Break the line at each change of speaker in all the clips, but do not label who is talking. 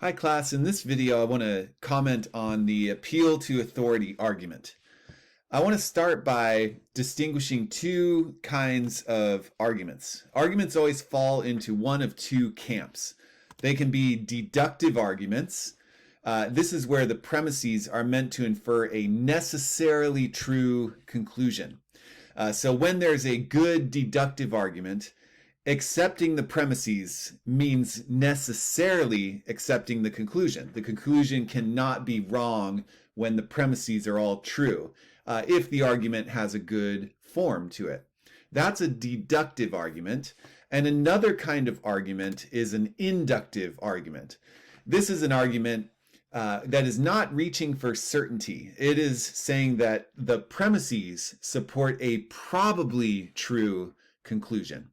Hi class, in this video I want to comment on the appeal to authority argument. I want to start by distinguishing two kinds of arguments. Arguments always fall into one of two camps. They can be deductive arguments. This is where the premises are meant to infer a necessarily true conclusion. So when there's a good deductive argument, accepting the premises means necessarily accepting the conclusion. The conclusion cannot be wrong when the premises are all true, if the argument has a good form to it. That's a deductive argument. And another kind of argument is an inductive argument. This is an argument that is not reaching for certainty. It is saying that the premises support a probably true conclusion.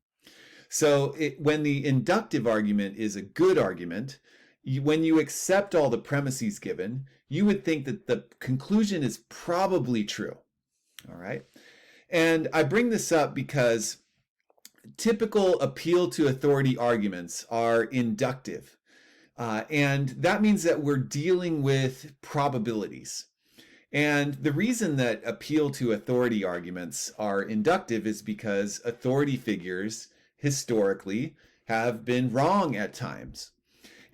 So when the inductive argument is a good argument, when you accept all the premises given, you would think that the conclusion is probably true. All right. And I bring this up because typical appeal to authority arguments are inductive. And that means that we're dealing with probabilities. And the reason that appeal to authority arguments are inductive is because authority figures historically have been wrong at times.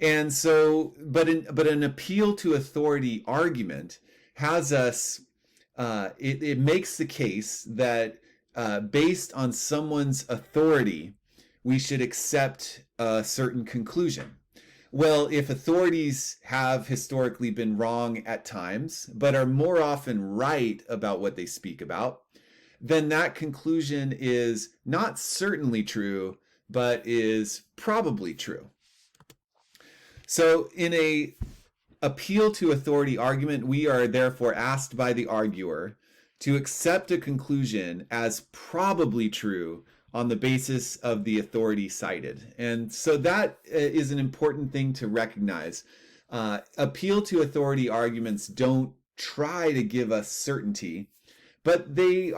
And so, but an appeal to authority argument has us, it makes the case that based on someone's authority, we should accept a certain conclusion. Well, if authorities have historically been wrong at times, but are more often right about what they speak about, then that conclusion is not certainly true, but is probably true. So in a appeal to authority argument, we are therefore asked by the arguer to accept a conclusion as probably true on the basis of the authority cited. And so that is an important thing to recognize. Appeal to authority arguments don't try to give us certainty, but they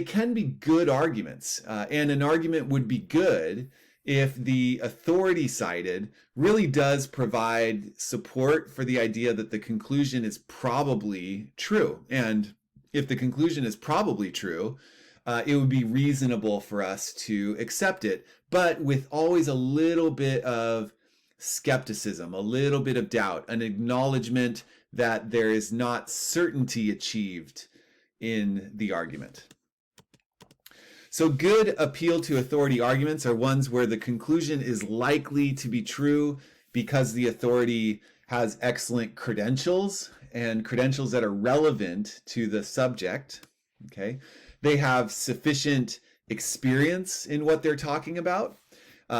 can be good arguments. And an argument would be good if the authority cited really does provide support for the idea that the conclusion is probably true. And if the conclusion is probably true, it would be reasonable for us to accept it, but with always a little bit of skepticism, a little bit of doubt, an acknowledgement that there is not certainty achieved in the argument. So good appeal to authority arguments are ones where the conclusion is likely to be true because the authority has excellent credentials and credentials that are relevant to the subject. Okay, they have sufficient experience in what they're talking about.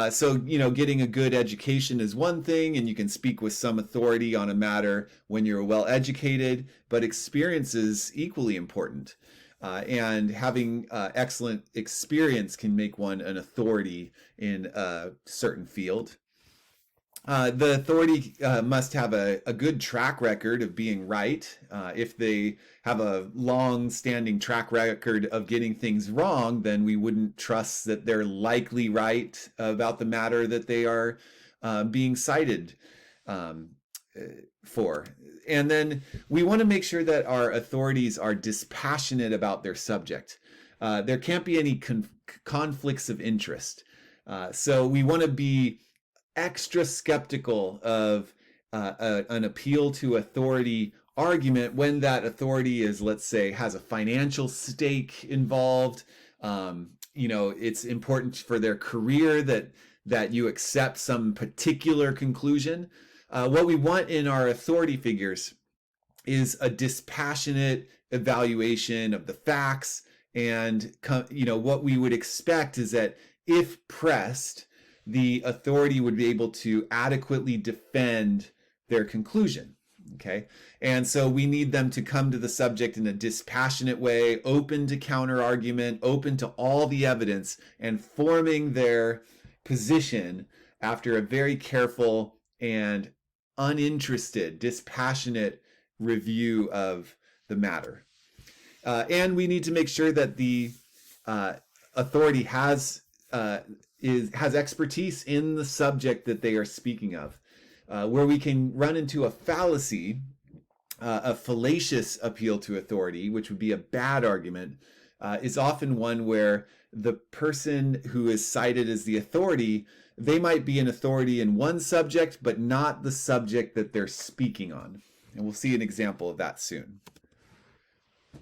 So, getting a good education is one thing, and you can speak with some authority on a matter when you're well educated, but experience is equally important. And having excellent experience can make one an authority in a certain field. The authority must have a good track record of being right. If they have a long-standing track record of getting things wrong, then we wouldn't trust that they're likely right about the matter that they are being cited for. And then we want to make sure that our authorities are dispassionate about their subject. There can't be any conflicts of interest. So we want to be extra skeptical of an appeal to authority argument when that authority is, let's say, has a financial stake involved. It's important for their career that you accept some particular conclusion. What we want in our authority figures is a dispassionate evaluation of the facts. And, what we would expect is that if pressed, the authority would be able to adequately defend their conclusion. Okay. And so we need them to come to the subject in a dispassionate way, open to counter argument, open to all the evidence, and forming their position after a very careful and uninterested, dispassionate review of the matter. And we need to make sure that the authority has expertise in the subject that they are speaking of. Where we can run into a fallacy, a fallacious appeal to authority, which would be a bad argument, is often one where the person who is cited as the authority, they might be an authority in one subject, but not the subject that they're speaking on. And we'll see an example of that soon.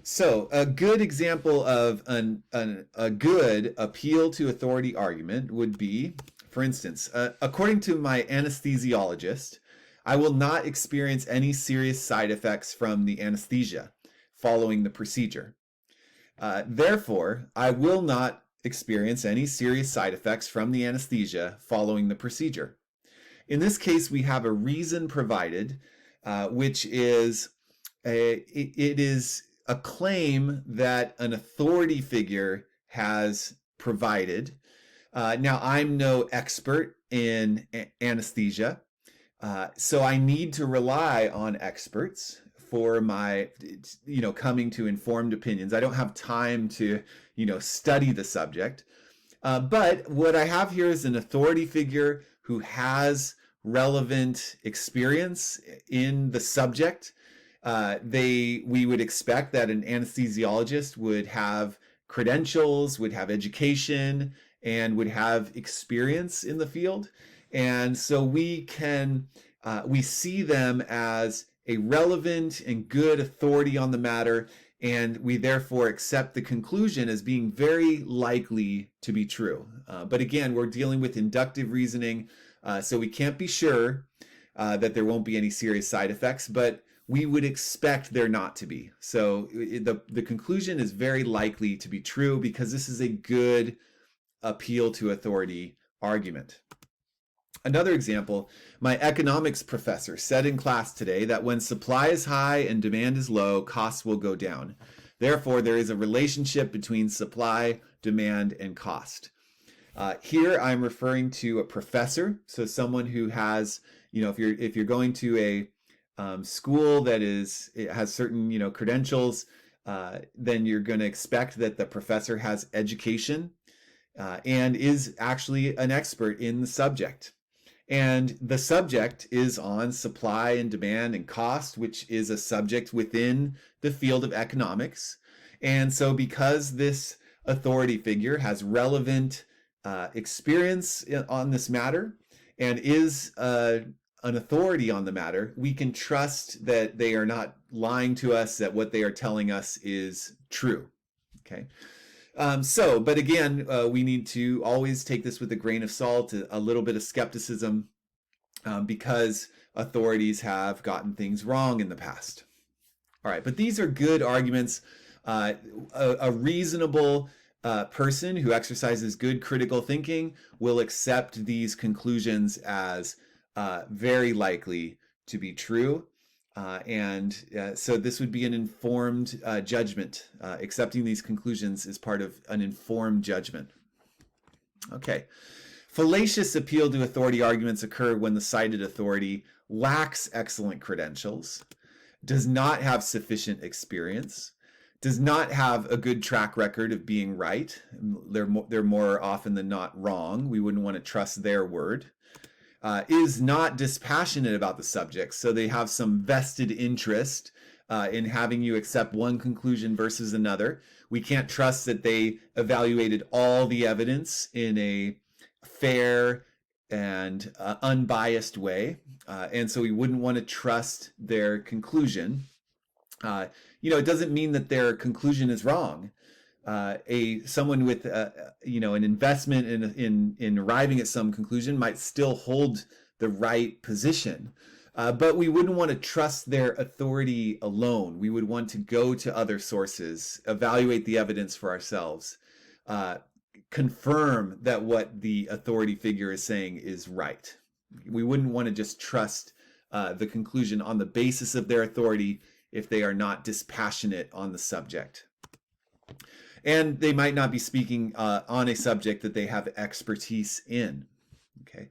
So a good example of a good appeal to authority argument would be, for instance, according to my anesthesiologist, I will not experience any serious side effects from the anesthesia following the procedure. Therefore, I will not experience any serious side effects from the anesthesia following the procedure. In this case, we have a reason provided, which is it is a claim that an authority figure has provided. Now, I'm no expert in anesthesia, so I need to rely on experts for my, coming to informed opinions. I don't have time to, study the subject. But what I have here is an authority figure who has relevant experience in the subject. We would expect that an anesthesiologist would have credentials, would have education, and would have experience in the field. And so we see them as a relevant and good authority on the matter, and we therefore accept the conclusion as being very likely to be true. But again, we're dealing with inductive reasoning, so we can't be sure that there won't be any serious side effects, but we would expect there not to be. So the conclusion is very likely to be true because this is a good appeal to authority argument. Another example, my economics professor said in class today that when supply is high and demand is low, costs will go down. Therefore, there is a relationship between supply, demand, and cost. Here I'm referring to a professor, so someone who has, if you're going to a school that has certain credentials, then you're going to expect that the professor has education and is actually an expert in the subject. And the subject is on supply and demand and cost, which is a subject within the field of economics. And so because this authority figure has relevant experience on this matter and is an authority on the matter, we can trust that they are not lying to us, that what they are telling us is true. Okay. But again, we need to always take this with a grain of salt, a little bit of skepticism, because authorities have gotten things wrong in the past. All right, but these are good arguments. A reasonable person who exercises good critical thinking will accept these conclusions as very likely to be true. So this would be an informed judgment. Accepting these conclusions is part of an informed judgment. Okay. Fallacious appeal to authority arguments occur when the cited authority lacks excellent credentials, does not have sufficient experience, does not have a good track record of being right. They're more often than not wrong. We wouldn't want to trust their word. Is not dispassionate about the subject, so they have some vested interest in having you accept one conclusion versus another. We can't trust that they evaluated all the evidence in a fair and unbiased way, and so we wouldn't want to trust their conclusion. It doesn't mean that their conclusion is wrong. Someone with an investment in arriving at some conclusion might still hold the right position, but we wouldn't want to trust their authority alone. We would want to go to other sources, evaluate the evidence for ourselves, confirm that what the authority figure is saying is right. We wouldn't want to just trust the conclusion on the basis of their authority if they are not dispassionate on the subject. And they might not be speaking on a subject that they have expertise in. Okay,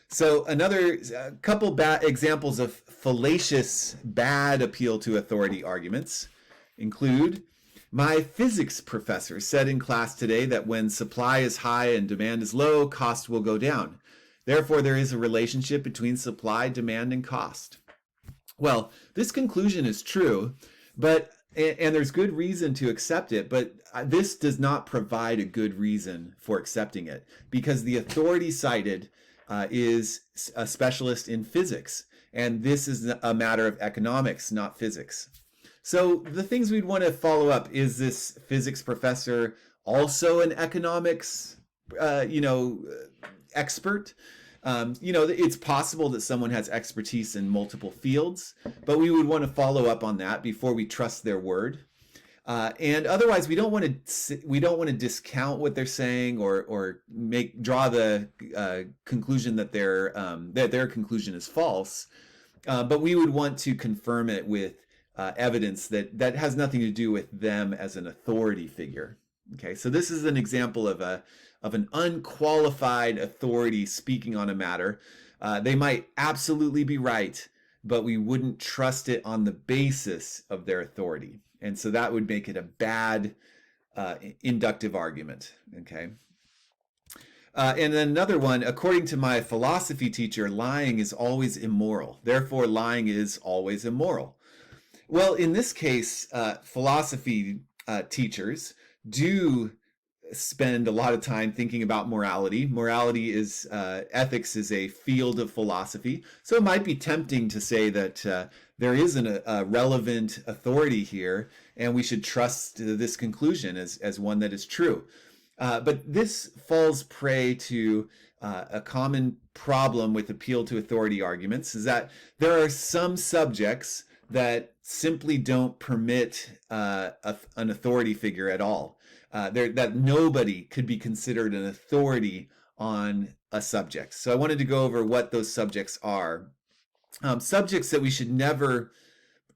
so another couple bad examples of fallacious bad appeal to authority arguments include, my physics professor said in class today that when supply is high and demand is low, cost will go down. Therefore, there is a relationship between supply, demand, and cost. Well, this conclusion is true, but and there's good reason to accept it, but this does not provide a good reason for accepting it, because the authority cited is a specialist in physics, and this is a matter of economics, not physics. So the things we'd want to follow up: is this physics professor also an economics, expert? It's possible that someone has expertise in multiple fields, but we would want to follow up on that before we trust their word. And otherwise, we don't want to discount what they're saying or draw the conclusion that their conclusion is false. But we would want to confirm it with evidence that has nothing to do with them as an authority figure. Okay, so this is an example of an unqualified authority speaking on a matter. They might absolutely be right, but we wouldn't trust it on the basis of their authority. And so that would make it a bad inductive argument. Okay. And then another one: according to my philosophy teacher, lying is always immoral. Therefore, lying is always immoral. Well, in this case, philosophy teachers do spend a lot of time thinking about morality. Morality is ethics is a field of philosophy, so it might be tempting to say that there isn't a relevant authority here, and we should trust this conclusion as one that is true. But this falls prey to a common problem with appeal to authority arguments: is that there are some subjects that simply don't permit an authority figure at all. That nobody could be considered an authority on a subject. So I wanted to go over what those subjects are. Subjects that we should never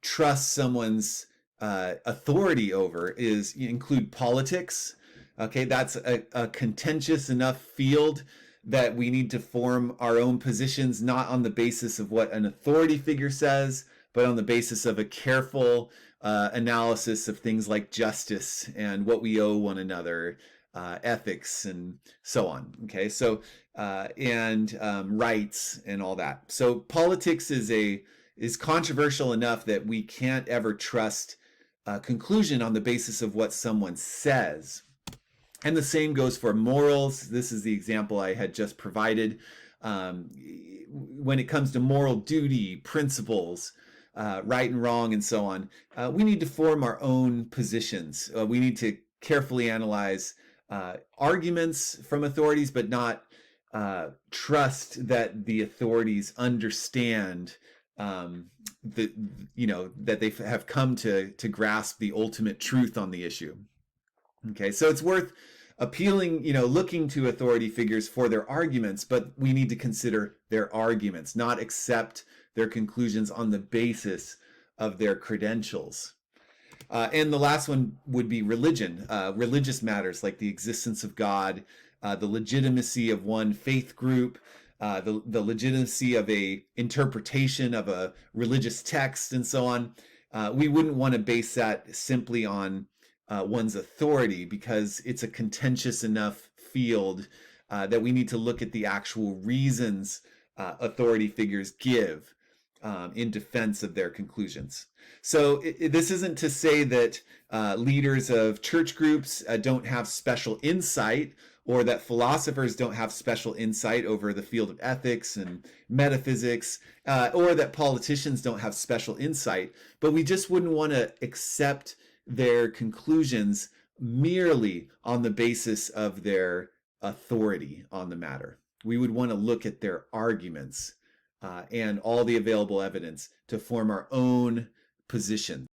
trust someone's authority over include politics. Okay, that's a contentious enough field that we need to form our own positions, not on the basis of what an authority figure says, but on the basis of a careful analysis of things like justice and what we owe one another, ethics, and so on. Okay, so and rights and all that. So politics is controversial enough that we can't ever trust a conclusion on the basis of what someone says. And the same goes for morals. This is the example I had just provided. When it comes to moral duty, principles, right and wrong, and so on, we need to form our own positions. We need to carefully analyze arguments from authorities, but not trust that the authorities understand that they have come to grasp the ultimate truth on the issue. Okay, so it's worth appealing, looking to authority figures for their arguments, but we need to consider their arguments, not accept their conclusions on the basis of their credentials. And the last one would be religion. Religious matters like the existence of God, the legitimacy of one faith group, the legitimacy of a interpretation of a religious text, and so on. We wouldn't want to base that simply on one's authority, because it's a contentious enough field that we need to look at the actual reasons authority figures give in defense of their conclusions. So this isn't to say that leaders of church groups don't have special insight, or that philosophers don't have special insight over the field of ethics and metaphysics, or that politicians don't have special insight, but we just wouldn't want to accept their conclusions merely on the basis of their authority on the matter. We would want to look at their arguments and all the available evidence to form our own position.